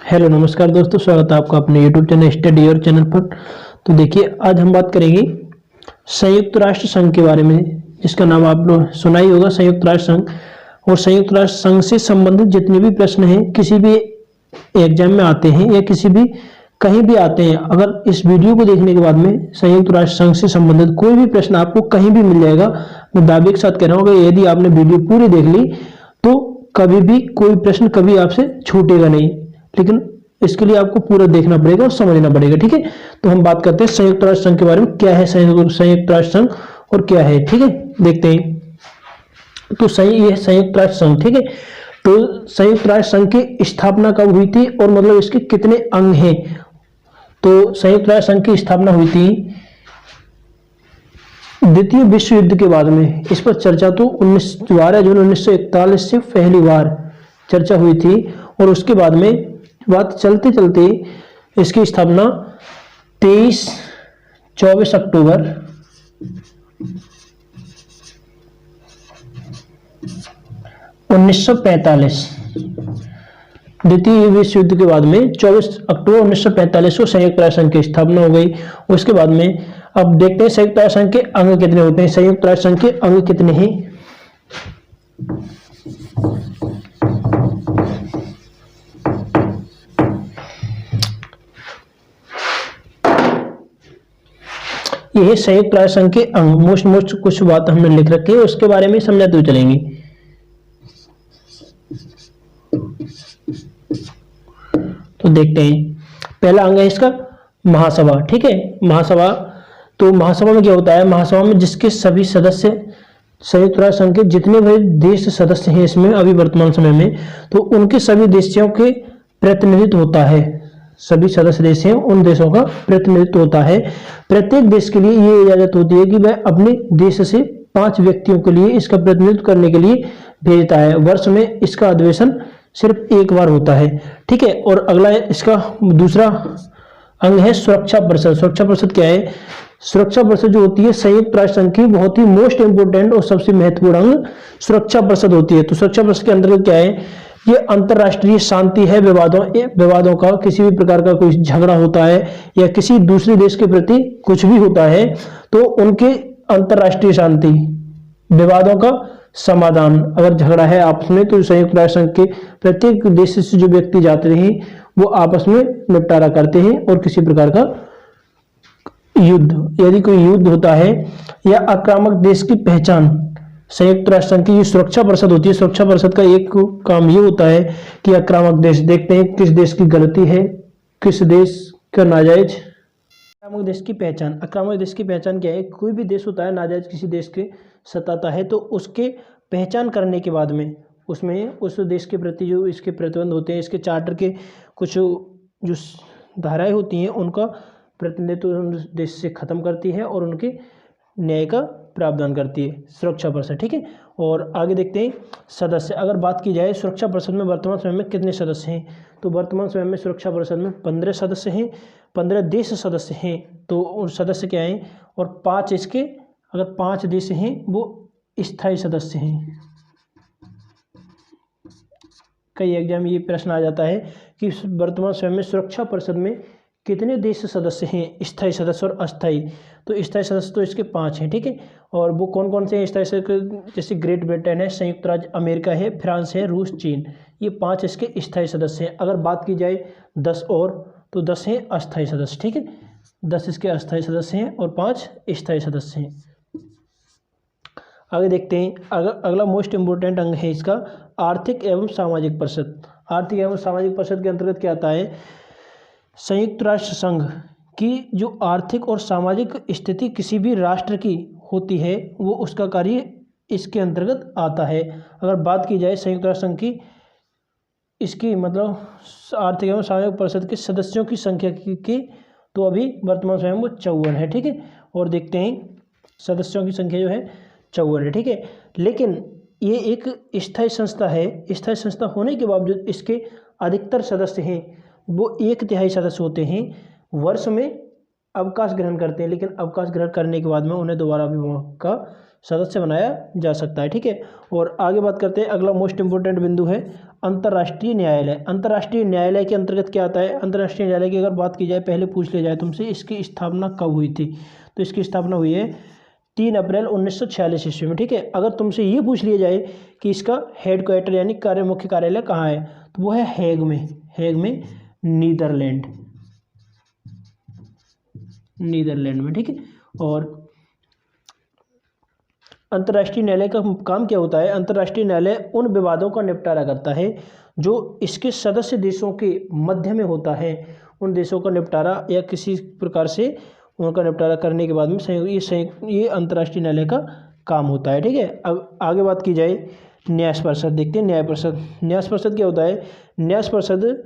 Hello नमस्कार दोस्तों, स्वागत है आपका अपने यूट्यूब चैनल स्टडी और चैनल पर। तो देखिए, आज हम बात करेंगे संयुक्त राष्ट्र संघ के बारे में, जिसका नाम आप लोग सुना ही होगा, संयुक्त राष्ट्र संघ। और संयुक्त राष्ट्र संघ से संबंधित जितने भी प्रश्न हैं, किसी भी एग्जाम में आते हैं या किसी भी कहीं भी आते हैं, अगर इस वीडियो को देखने के बाद में संयुक्त राष्ट्र संघ से संबंधित कोई भी प्रश्न आपको कहीं भी मिल जाएगा। मैं दावे के साथ कह रहा हूँ, अगर यदि आपने वीडियो पूरी देख ली तो कभी भी कोई प्रश्न कभी आपसे छूटेगा नहीं, लेकिन इसके लिए आपको पूरा देखना पड़ेगा और समझना पड़ेगा। ठीक है, तो हम बात करते हैं संयुक्त राष्ट्र संघ के बारे में। क्या है संयुक्त राष्ट्र संघ और क्या है, ठीक है, देखते हैं। तो ये संयुक्त राष्ट्र संघ, ठीक है। तो संयुक्त राष्ट्र संघ की स्थापना कब हुई थी और मतलब इसके कितने अंग हैं? तो संयुक्त राष्ट्र संघ की स्थापना हुई थी द्वितीय विश्व युद्ध के बाद में। इस पर चर्चा तो 12 जून 1941 से पहली बार चर्चा हुई थी, और उसके बाद में बात चलते चलते इसकी स्थापना 24 अक्टूबर 1945, द्वितीय विश्व युद्ध के बाद में 24 अक्टूबर 1945 को संयुक्त राष्ट्र संघ की स्थापना हो गई। उसके बाद में अब देखते हैं संयुक्त राष्ट्र संघ के अंग कितने होते हैं। संयुक्त राष्ट्र संघ के अंग कितने हैं? यह है संयुक्त राष्ट्र संघ के अंग। मोस्ट कुछ बात हमने लिख रखी है, उसके बारे में समझाते हुए चलेंगे। तो देखते हैं, पहला अंग है इसका महासभा। ठीक है, महासभा। तो महासभा में क्या होता है? महासभा में जिसके सभी सदस्य, संयुक्त राष्ट्र संघ के जितने भी देश सदस्य हैं इसमें अभी वर्तमान समय में, तो उनके सभी देशों के प्रतिनिधित्व होता है। सभी सदस्य देश हैं, उन देशों का प्रतिनिधित्व होता है। प्रत्येक देश के लिए ये इजाजत होती है कि वह अपने देश से 5 व्यक्तियों के लिए इसका प्रतिनिधित्व करने के लिए भेजता है। वर्ष में इसका अधिवेशन सिर्फ एक बार होता है। ठीक है, और अगला इसका दूसरा अंग है सुरक्षा परिषद। सुरक्षा परिषद क्या है? सुरक्षा परिषद जो होती है संयुक्त राष्ट्र संघ की बहुत ही मोस्ट इंपोर्टेंट और सबसे महत्वपूर्ण अंग सुरक्षा परिषद होती है। तो सुरक्षा परिषद के अंतर्गत क्या है? ये अंतरराष्ट्रीय शांति है। विवादों का, किसी भी प्रकार का कोई झगड़ा होता है या किसी दूसरे देश के प्रति कुछ भी होता है, तो उनके अंतरराष्ट्रीय शांति, विवादों का समाधान, अगर झगड़ा है आपस में, तो संयुक्त राष्ट्र संघ के प्रत्येक देश से जो व्यक्ति जाते हैं वो आपस में निपटारा करते हैं। और किसी प्रकार का युद्ध, यदि कोई युद्ध होता है या आक्रामक देश की पहचान, संयुक्त राष्ट्र संघ की जो सुरक्षा परिषद होती है, सुरक्षा परिषद का एक काम ये होता है कि आक्रामक देश देखते हैं किस देश की गलती है, किस देश का नाजायज। आक्रामक देश की पहचान, आक्रामक देश की पहचान क्या है? कोई भी देश होता है नाजायज किसी देश के सताता है, तो उसके पहचान करने के बाद में उसमें उस देश के प्रति जो इसके प्रतिबंध होते हैं, इसके चार्टर के कुछ जो धाराएं होती हैं, उनका प्रतिनिधित्व उस देश से खत्म करती है और उनके न्याय का प्रावधान करती है सुरक्षा परिषद। ठीक है, और आगे देखते हैं सदस्य। अगर बात की जाए सुरक्षा परिषद में वर्तमान समय में कितने सदस्य हैं, तो वर्तमान समय में सुरक्षा परिषद में 15 सदस्य हैं, 15 देश सदस्य हैं। तो उन सदस्य क्या हैं? और 5 इसके, अगर 5 देश हैं वो स्थायी सदस्य हैं। कई एग्जाम में ये प्रश्न आ जाता है कि वर्तमान समय में सुरक्षा परिषद में कितने देश सदस्य हैं, स्थायी सदस्य और अस्थायी। तो स्थायी सदस्य तो इसके 5 हैं। ठीक है, और वो कौन कौन से हैं स्थायी सदस्य? जैसे ग्रेट ब्रिटेन है, संयुक्त राज्य अमेरिका है, फ्रांस है, रूस, चीन, ये 5 इसके स्थायी सदस्य हैं। अगर बात की जाए 10 और, तो 10 हैं अस्थायी सदस्य। ठीक है, 10 इसके अस्थायी सदस्य हैं और 5 स्थायी सदस्य हैं। आगे देखते हैं, अगला मोस्ट इंपोर्टेंट अंग है इसका आर्थिक एवं सामाजिक परिषद। आर्थिक एवं सामाजिक परिषद के अंतर्गत क्या आता है? संयुक्त राष्ट्र संघ की जो आर्थिक और सामाजिक स्थिति किसी भी राष्ट्र की होती है, वो उसका कार्य इसके अंतर्गत आता है। अगर बात की जाए संयुक्त राष्ट्र संघ की, इसकी मतलब आर्थिक एवं सामाजिक परिषद के सदस्यों की संख्या की, तो अभी वर्तमान समय में वो 54 है। ठीक है, और देखते हैं सदस्यों की संख्या जो है 54 है। ठीक है, लेकिन ये एक स्थायी संस्था है। स्थायी संस्था होने के बावजूद इसके अधिकतर सदस्य हैं वो 1/3 सदस्य होते हैं। वर्ष में अवकाश ग्रहण करते हैं, लेकिन अवकाश ग्रहण करने के बाद में उन्हें दोबारा भी मौका सदस्य बनाया जा सकता है। ठीक है, और आगे बात करते हैं। अगला मोस्ट इंपोर्टेंट बिंदु है अंतर्राष्ट्रीय न्यायालय। अंतर्राष्ट्रीय न्यायालय के अंतर्गत क्या आता है? अंतर्राष्ट्रीय न्यायालय की अगर बात की जाए, पहले पूछ लिया जाए तुमसे इसकी स्थापना कब हुई थी, तो इसकी स्थापना हुई है 3 अप्रैल 1946 ईस्वी में। ठीक है, अगर तुमसे ये पूछ लिया जाए कि इसका हेडक्वार्टर यानी मुख्य कार्यालय कहाँ है, तो वो है हेग में नीदरलैंड में। ठीक है, और अंतर्राष्ट्रीय न्यायालय का काम क्या होता है? अंतर्राष्ट्रीय न्यायालय उन विवादों का निपटारा करता है जो इसके सदस्य देशों के मध्य में होता है। उन देशों का निपटारा या किसी प्रकार से उनका निपटारा करने के बाद में ये अंतर्राष्ट्रीय न्यायालय का काम होता है। ठीक है, अब आगे बात की जाए न्याय परिषद। देखते हैं न्याय परिषद क्या होता है? न्याय परिषद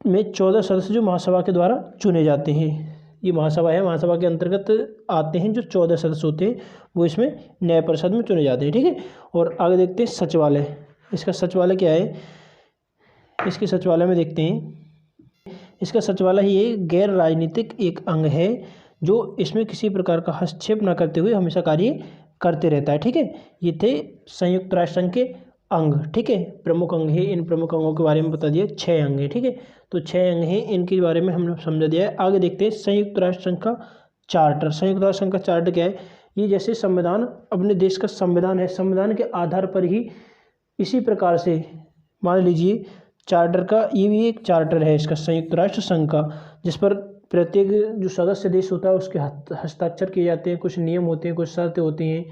में 14 सदस्य जो महासभा के द्वारा चुने जाते हैं। ये महासभा है, महासभा के अंतर्गत आते हैं जो 14 सदस्य होते हैं, वो इसमें न्याय परिषद में चुने जाते हैं। ठीक है, और आगे देखते हैं सचिवालय। इसका सचिवालय क्या है? इसके सचिवालय में देखते हैं, इसका सचिवालय ये गैर राजनीतिक एक अंग है जो इसमें किसी प्रकार का हस्तक्षेप न करते हुए हमेशा कार्य करते रहता है। ठीक है, ये थे संयुक्त राष्ट्र संघ के अंग। ठीक है, प्रमुख अंग है। इन प्रमुख अंगों के बारे में बता दिया, 6 अंग है। ठीक है, तो 6 अंग हैं, इनके बारे में हमने समझा दिया है। आगे देखते हैं संयुक्त राष्ट्र संघ का चार्टर। संयुक्त राष्ट्र संघ का चार्टर क्या है? ये जैसे संविधान अपने देश का संविधान है, संविधान के आधार पर ही इसी प्रकार से मान लीजिए चार्टर का ये भी एक चार्टर है इसका, संयुक्त राष्ट्र संघ का, जिस पर प्रत्येक जो सदस्य देश होता है उसके हस्ताक्षर किए जाते हैं। कुछ नियम होते हैं, कुछ शर्तें होती हैं,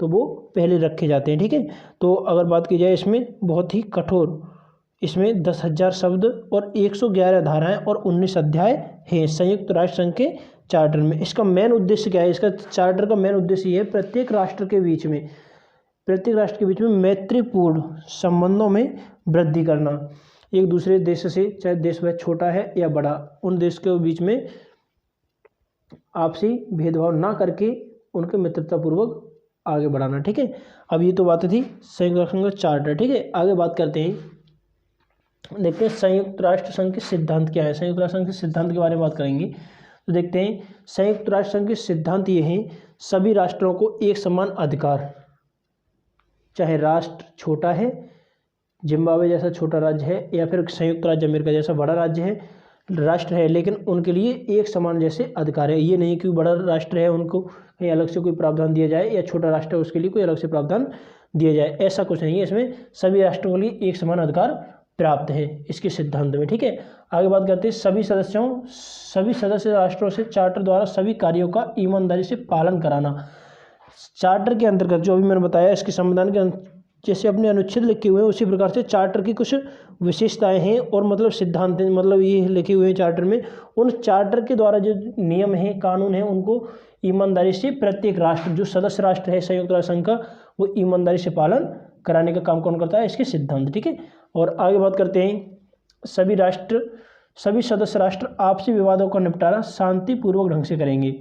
तो वो पहले रखे जाते हैं। ठीक है, तो अगर बात की जाए इसमें बहुत ही कठोर, इसमें 10,000 शब्द और 111 धाराएं और 19 अध्याय हैं संयुक्त राष्ट्र संघ के चार्टर में। इसका मेन उद्देश्य क्या है? इसका चार्टर का मेन उद्देश्य ये है प्रत्येक राष्ट्र के बीच में मैत्रीपूर्ण संबंधों में वृद्धि करना। एक दूसरे देश से, चाहे देश वह छोटा है या बड़ा, उन देश के बीच में आपसी भेदभाव ना करके उनके मित्रतापूर्वक आगे बढ़ाना। ठीक है, अब ये तो बातें थी संयुक्त राष्ट्र संघ का चार्टर। ठीक है, आगे बात करते हैं, देखते हैं संयुक्त राष्ट्र संघ के सिद्धांत क्या है। संयुक्त राष्ट्र संघ के सिद्धांत के बारे में बात करेंगे, तो देखते हैं संयुक्त राष्ट्र संघ के सिद्धांत ये हैं, सभी राष्ट्रों को एक समान अधिकार, चाहे राष्ट्र छोटा है, जिम्बाब्वे जैसा छोटा राज्य है, या फिर संयुक्त राज्य अमेरिका जैसा बड़ा राज्य है, राष्ट्र है, लेकिन उनके लिए एक समान जैसे अधिकार है। ये नहीं कि बड़ा राष्ट्र है उनको कहीं अलग से कोई प्रावधान दिया जाए, या छोटा राष्ट्र है उसके लिए कोई अलग से प्रावधान दिया जाए, ऐसा कुछ नहीं है। इसमें सभी राष्ट्रों के लिए एक समान अधिकार प्राप्त है इसके सिद्धांत में। ठीक है, आगे बात करते हैं सभी सदस्य राष्ट्रों से चार्टर द्वारा सभी कार्यों का ईमानदारी से पालन कराना। चार्टर के अंतर्गत जो अभी मैंने बताया, इसके संविधान के जैसे अपने अनुच्छेद लिखे हुए हैं उसी प्रकार से चार्टर की कुछ विशेषताएं हैं और मतलब सिद्धांत हैं, मतलब ये लिखे हुए हैं चार्टर में। उन चार्टर के द्वारा जो नियम है, कानून है, उनको ईमानदारी से प्रत्येक राष्ट्र, जो सदस्य राष्ट्र है संयुक्त राष्ट्र संघ का, वो ईमानदारी से पालन कराने का काम कौन करता है? इसके सिद्धांत। ठीक है, और आगे बात करते हैं सभी सदस्य राष्ट्र आपसी विवादों का निपटारा शांतिपूर्वक ढंग से करेंगे।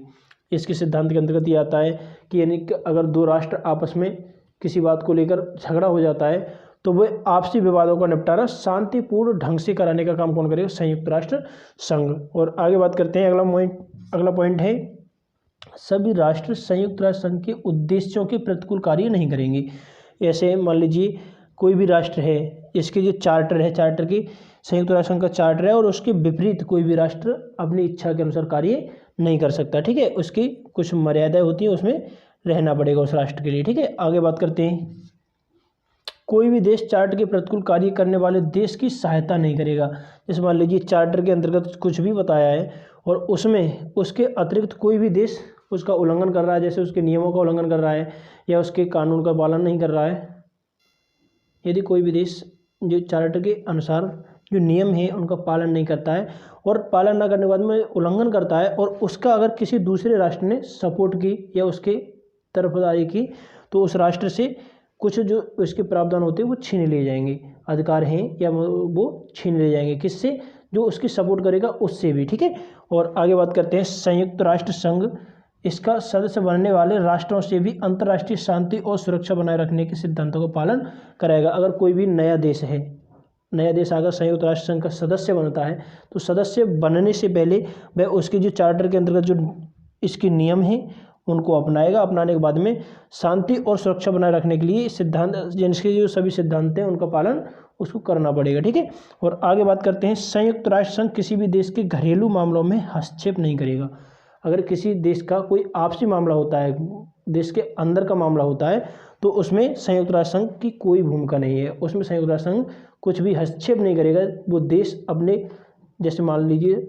इसके सिद्धांत के अंतर्गत ये आता है कि यानी कि अगर दो राष्ट्र आपस में किसी बात को लेकर झगड़ा हो जाता है तो वह आपसी विवादों का निपटारा शांतिपूर्ण ढंग से कराने का काम कौन करेगा? संयुक्त राष्ट्र संघ। और आगे बात करते हैं, अगला पॉइंट है सभी राष्ट्र संयुक्त राष्ट्र संघ के उद्देश्यों के प्रतिकूल कार्य नहीं करेंगे। ऐसे मान लीजिए कोई भी राष्ट्र है, इसके जो चार्टर है, चार्टर की संयुक्त राष्ट्र संघ का चार्टर है, और उसके विपरीत कोई भी राष्ट्र अपनी इच्छा के अनुसार कार्य नहीं कर सकता। ठीक है, उसकी कुछ मर्यादाएं होती हैं, उसमें रहना पड़ेगा उस राष्ट्र के लिए। ठीक है, आगे बात करते हैं कोई भी देश चार्टर के प्रतिकूल कार्य करने वाले देश की सहायता नहीं करेगा। जैसे मान लीजिए चार्टर के अंतर्गत कुछ भी बताया है और उसमें उसके अतिरिक्त कोई भी देश उसका उल्लंघन कर रहा है, जैसे उसके नियमों का उल्लंघन कर रहा है या उसके कानून का पालन नहीं कर रहा है, यदि कोई भी देश जो चार्टर के अनुसार जो नियम है उनका पालन नहीं करता है और पालन न करने के बाद में उल्लंघन करता है और उसका अगर किसी दूसरे राष्ट्र ने सपोर्ट की या उसके तरफदारी की, तो उस राष्ट्र से कुछ जो उसके प्रावधान होते हैं वो छीन लिए जाएंगे, अधिकार हैं या वो छीन लिए जाएंगे। किससे? जो उसकी सपोर्ट करेगा उससे भी। ठीक है, और आगे बात करते हैं संयुक्त राष्ट्र संघ इसका सदस्य बनने वाले राष्ट्रों से भी अंतर्राष्ट्रीय शांति और सुरक्षा बनाए रखने के सिद्धांतों का पालन कराएगा। अगर कोई भी नया देश है, नया देश अगर संयुक्त राष्ट्र संघ का सदस्य बनता है तो सदस्य बनने से पहले वह उसके जो चार्टर के अंतर्गत जो इसके नियम हैं उनको अपनाएगा। अपनाने के बाद में शांति और सुरक्षा बनाए रखने के लिए सिद्धांत, जिनके जो सभी सिद्धांत हैं उनका पालन उसको करना पड़ेगा, ठीक है। और आगे बात करते हैं, संयुक्त राष्ट्र संघ किसी भी देश के घरेलू मामलों में हस्तक्षेप नहीं करेगा। अगर किसी देश का कोई आपसी मामला होता है, देश के अंदर का मामला होता है, तो उसमें संयुक्त राष्ट्र संघ की कोई भूमिका नहीं है। उसमें संयुक्त राष्ट्र संघ कुछ भी हस्तक्षेप नहीं करेगा। वो देश अपने, जैसे मान लीजिए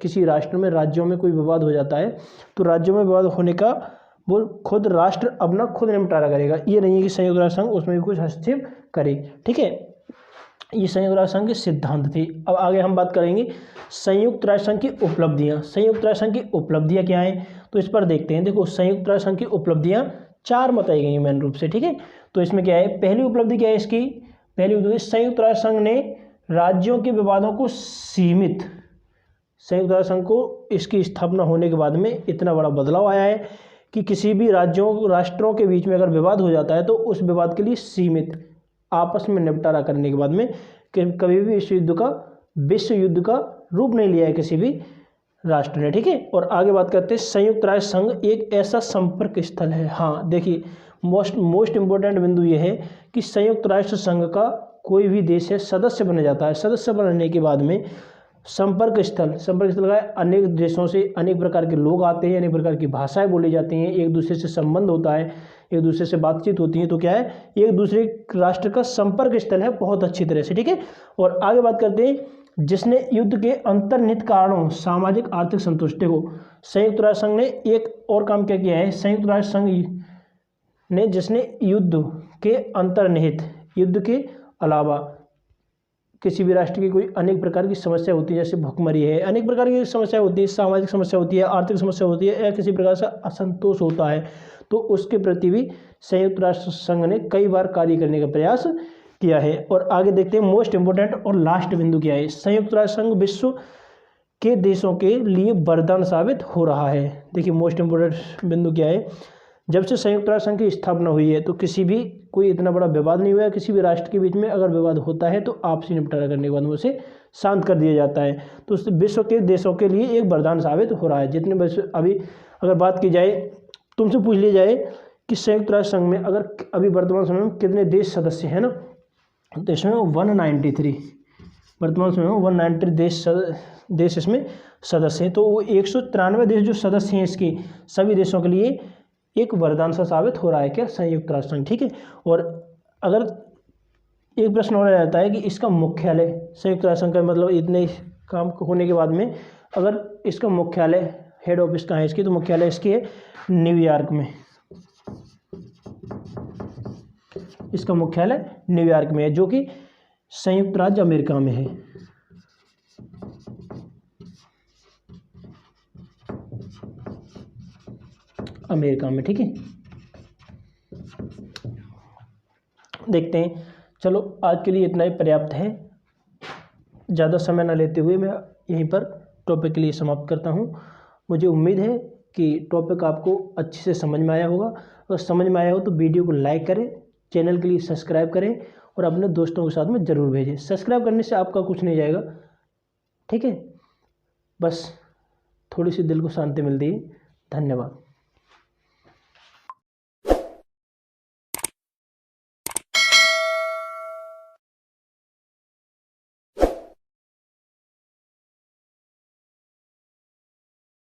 किसी राष्ट्र में, राज्यों में कोई विवाद हो जाता है, तो राज्यों में विवाद होने का वो खुद राष्ट्र अपना खुद निपटारा करेगा। ये नहीं है कि संयुक्त राष्ट्र संघ उसमें भी कुछ हस्तक्षेप करे, ठीक है। ये संयुक्त राष्ट्र संघ के सिद्धांत थे। अब आगे हम बात करेंगे संयुक्त राष्ट्र संघ की उपलब्धियां। संयुक्त राष्ट्र संघ की उपलब्धियां क्या हैं, तो इस पर देखते हैं। देखो, संयुक्त राष्ट्र संघ की उपलब्धियां 4 बताई गई हैं मेन रूप से, ठीक है। तो इसमें क्या है, पहली उपलब्धि क्या है इसकी, पहली उपलब्धि, संयुक्त राष्ट्र संघ ने राज्यों के विवादों को सीमित, संयुक्त राष्ट्र संघ को इसकी स्थापना होने के बाद में इतना बड़ा बदलाव आया है कि किसी भी राष्ट्रों के बीच में अगर विवाद हो जाता है तो उस विवाद के लिए सीमित आपस में निपटारा करने के बाद में कभी भी विश्व युद्ध का रूप नहीं लिया है किसी भी राष्ट्र ने, ठीक है। और आगे बात करते हैं, संयुक्त राष्ट्र संघ एक ऐसा संपर्क स्थल है। हाँ देखिए, मोस्ट इम्पोर्टेंट बिंदु ये है कि संयुक्त राष्ट्र संघ का कोई भी देश है सदस्य बन जाता है, सदस्य बनने के बाद में संपर्क स्थल का अनेक देशों से अनेक प्रकार के लोग आते हैं, अनेक प्रकार की भाषाएं बोली जाती हैं, एक दूसरे से संबंध होता है, एक दूसरे से बातचीत होती है, तो क्या है, एक दूसरे राष्ट्र का संपर्क स्थल है बहुत अच्छी तरह से, ठीक है। और आगे बात करते हैं, जिसने युद्ध के अंतर्निहित कारणों, सामाजिक आर्थिक संतुष्टि को, संयुक्त राष्ट्र संघ ने एक और काम क्या किया है, संयुक्त राष्ट्र संघ ने जिसने युद्ध के अंतर्निहित, युद्ध के अलावा किसी भी राष्ट्र की कोई अनेक प्रकार की समस्या होती है, जैसे भुखमरी है, अनेक प्रकार की समस्या होती है, सामाजिक समस्या होती है, आर्थिक समस्या होती है, या किसी प्रकार से असंतोष होता है, तो उसके प्रति भी संयुक्त राष्ट्र संघ ने कई बार कार्य करने का प्रयास किया है। और आगे देखते हैं, मोस्ट इम्पोर्टेंट और लास्ट बिंदु क्या है, संयुक्त राष्ट्र संघ विश्व के देशों के लिए वरदान साबित हो रहा है। देखिए, मोस्ट इम्पोर्टेंट बिंदु क्या है, जब से संयुक्त राष्ट्र संघ की स्थापना हुई है तो किसी भी कोई इतना बड़ा विवाद नहीं हुआ है। किसी भी राष्ट्र के बीच में अगर विवाद होता है तो आपसी निपटारा करने के बाद उसे शांत कर दिया जाता है, तो विश्व के देशों के लिए एक वरदान साबित हो रहा है। जितने अभी अगर बात की जाए, तुमसे पूछ लिया जाए कि संयुक्त राष्ट्र संघ में अगर अभी वर्तमान समय में कितने देश सदस्य हैं ना, तो इसमें 193, वर्तमान समय में 193 देश इसमें सदस्य हैं। तो वो 193 देश जो सदस्य हैं इसके, सभी देशों के लिए एक वरदान सा साबित हो रहा है क्या, संयुक्त राष्ट्र संघ, ठीक है। और अगर एक प्रश्न और आ जाता है कि इसका मुख्यालय, संयुक्त राष्ट्र संघ का मतलब इतने काम होने के बाद में अगर इसका मुख्यालय, हेड ऑफिस कहाँ है इसकी, तो मुख्यालय इसकी है न्यूयॉर्क में, इसका मुख्यालय न्यूयॉर्क में है, जो कि संयुक्त राज्य अमेरिका में है। अमेरिका में, ठीक है। देखते हैं, चलो आज के लिए इतना ही पर्याप्त है। ज़्यादा समय ना लेते हुए मैं यहीं पर टॉपिक के लिए समाप्त करता हूँ। मुझे उम्मीद है कि टॉपिक आपको अच्छे से समझ में आया होगा। अगर समझ में आया हो तो वीडियो को लाइक करें, चैनल के लिए सब्सक्राइब करें और अपने दोस्तों के साथ में ज़रूर भेजें। सब्सक्राइब करने से आपका कुछ नहीं जाएगा, ठीक है, बस थोड़ी सी दिल को शांति मिलती है। धन्यवाद।